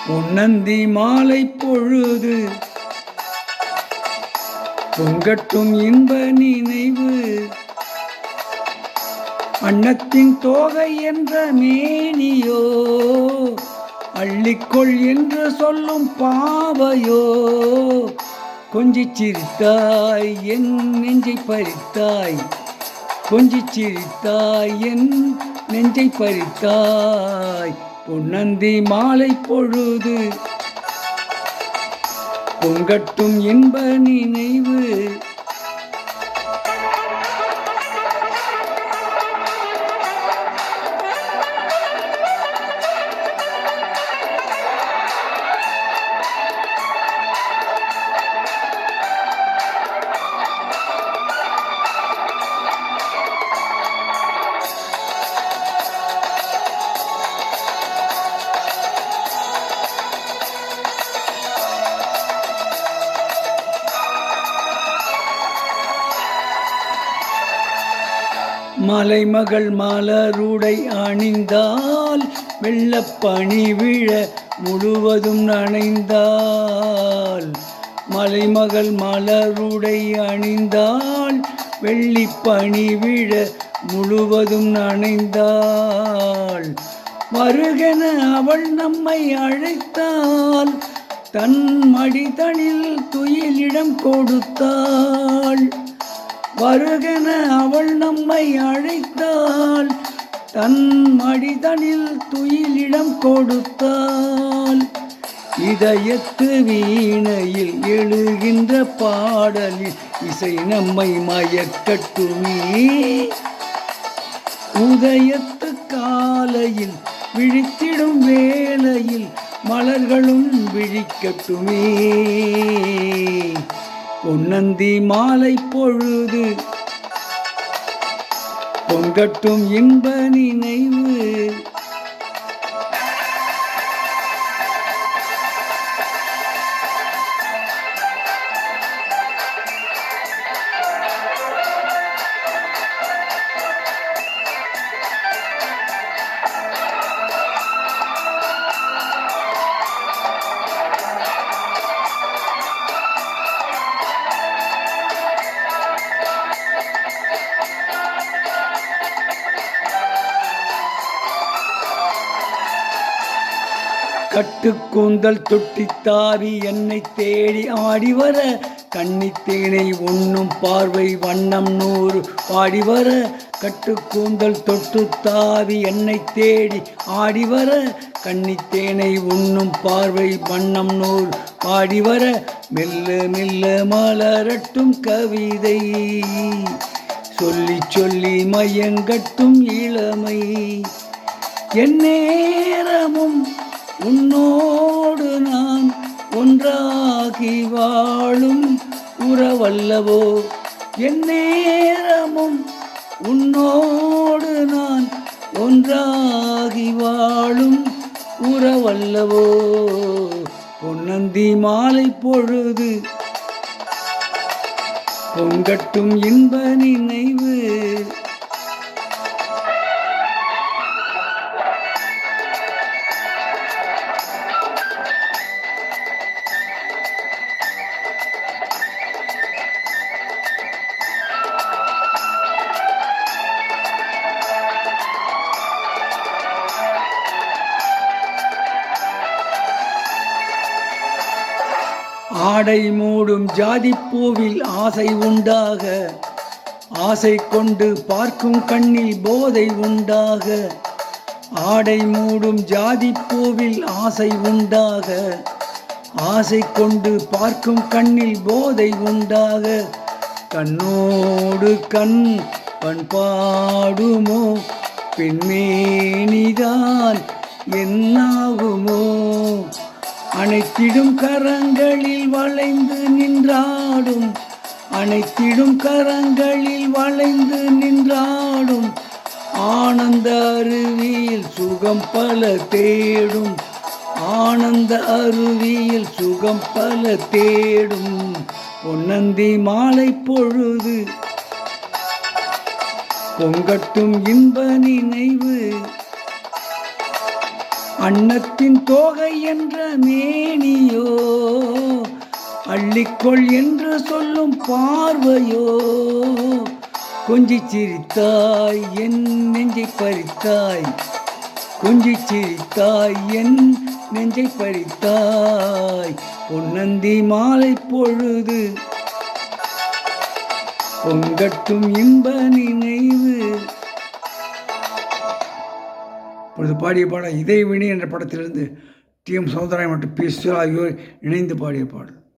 பொன்னந்தி மாலை பொழுது பொங்கட்டும் இன்ப நினைவு. அன்னத்தின் தோகை என்ற மேனியோ அள்ளிக்கொள் என்று சொல்லும் பாவையோ. கொஞ்சிச் சிரித்தாய் என் நெஞ்சை பறித்தாய், கொஞ்சிச் சிரித்தாய் என் நெஞ்சை பறித்தாய். பொன்னந்தி மாலை பொழுது பொங்கட்டும் இன்ப நினைவு. மலைமகள் மலருடை அணிந்தால் வெள்ளப்பனி விழ முழுவதும் நனைந்தால். மலைமகள் மலருடை அணிந்தால் வெள்ளிப்பனி விழ முழுவதும் நனைந்தாள். வருகென அவள் நம்மை அழைத்தாள், தன் மடிதனில் துயிலிடம் கொடுத்தாள். வருகென அவள் நம்மை அழைத்தாள், தன் மடிதனில் துயிலிடம் கொடுத்தாள். இதயத்து வீணையில் எழுகின்ற பாடலில் இசை நம்மை மயக்கட்டுமே. உதயத்து காலையில் விழித்திடும் வேளையில் மலர்களும் விழிக்கட்டுமே. பொன்னந்தி மாலை பொழுது பொங்கட்டும் இன்ப நினைவு. கட்டுக்கூந்தல் தொட்டித்தாவி என்னை தேடி ஆடிவர, கன்னித்தேனை உண்ணும் பார்வை வண்ணம் 100 பாடிவர. கட்டுக்கூந்தல் தொட்டுத்தாவி என்னை தேடி ஆடிவர, கன்னித்தேனை உண்ணும் பார்வை வண்ணம் 100 பாடிவர. மெல்ல மெல்ல மலரட்டும் கவிதை, சொல்லி சொல்லி மயங்கட்டும் இளமை. எந்நேரமும் உன்னோடு நான் ஒன்றாகி வாழும் உறவல்லவோ. எந்நேரமும் உன்னோடு நான் ஒன்றாகி வாழும் உறவல்லவோ. பொன்னந்தி மாலை பொழுது பொங்கட்டும் இன்ப நினைவு. ஆடை மூடும் ஜாதிப்பூவில் ஆசை உண்டாக, ஆசை கொண்டு பார்க்கும் கண்ணில் போதை உண்டாக. ஆடை மூடும் ஜாதிப்பூவில் ஆசை உண்டாக, ஆசை கொண்டு பார்க்கும் கண்ணில் போதை உண்டாக. கண்ணோடு கண் பண்பாடுமோ பெண்மேனிதான் என்னாகுமோ. அனைத்திடும் கரங்களில் வளைந்து நின்றாடும், அனைத்திடும் கரங்களில் வளைந்து நின்றாடும். ஆனந்த அருவியில் சுகம் பல தேடும், ஆனந்த அருவியில் சுகம் பல தேடும். பொன்னந்தி மாலை பொழுது பொங்கட்டும் இன்ப நினைவு. அன்னத்தின் தோகை என்ற மேனியோ, அள்ளிக்கொள் என்று சொல்லும் பார்வையோ, கொஞ்சி சிரித்தாய் என் நெஞ்சை பறித்தாய், கொஞ்சி சிரித்தாய் என் நெஞ்சை பறித்தாய். பொன்னந்தி மாலை பொழுது பொங்கட்டும் இன்ப நினைவு. இப்பொழுது பாடிய பாடல் இதய வினை என்ற படத்திலிருந்து டி.எம். சௌந்தரராயன் மற்றும் பி. சுசீலா ஆகியோர் இணைந்து பாடிய பாடல்.